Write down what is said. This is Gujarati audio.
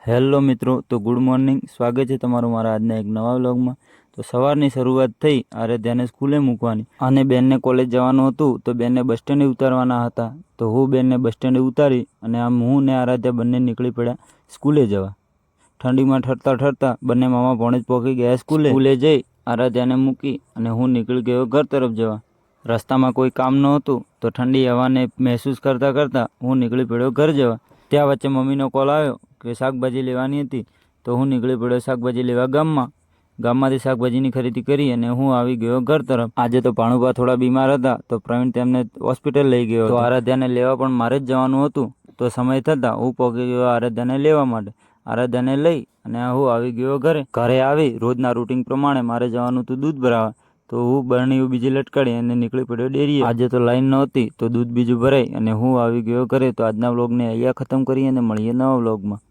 હેલો મિત્રો, તો ગુડ મોર્નિંગ. સ્વાગત છે તમારું મારા આજના એક નવા વ્લોગમાં. તો સવારની શરૂઆત થઈ. આરાધ્યાને સ્કૂલે મૂકવાની અને બેનને કોલેજ જવાનું હતું, તો બેનને બસ સ્ટેન્ડે ઉતારવાના હતા. તો હું બેનને બસ સ્ટેન્ડે ઉતારી અને આમ હું ને આરાધ્યા બંને નીકળી પડ્યા સ્કૂલે જવા. ઠંડીમાં ઠરતા ઠરતા બંને મામા ભોણે જ પહોંચી ગયા સ્કૂલે જઈ આરાધ્યાને મૂકી અને હું નીકળી ગયો ઘર તરફ જવા. રસ્તામાં કોઈ કામ ન હતું, તો ઠંડી હવાને મહેસૂસ કરતાં કરતાં હું નીકળી પડ્યો ઘર જવા. ત્યાં વચ્ચે મમ્મીનો કોલ આવ્યો કે શાકભાજી લેવાની હતી, તો હું નીકળી પડ્યો શાકભાજી લેવા ગામમાંથી શાકભાજીની ખરીદી કરી અને હું આવી ગયો ઘર તરફ. આજે તો ભાણુભા થોડા બીમાર હતા, તો પ્રવીણ તેમને હોસ્પિટલ લઈ ગયો. તો આરાધ્યાને લેવા પણ મારે જ જવાનું હતું. તો સમય થતાં હું પહોંચી ગયો આરાધ્યાને લેવા માટે. આરાધ્યાને લઈ અને હું આવી ગયો ઘરે આવી રોજના રૂટીન પ્રમાણે મારે જવાનું હતું દૂધ ભરાવા. તો હું બરણીઓ બીજી લટકાડી અને નીકળી પડ્યો ડેરીએ. આજે તો લાઈન નહોતી, તો દૂધ બીજું ભરાઈ અને હું આવી ગયો ઘરે. તો આજના વ્લોગને અહીંયા ખતમ કરીએ અને મળીએ નવા વ્લોગમાં.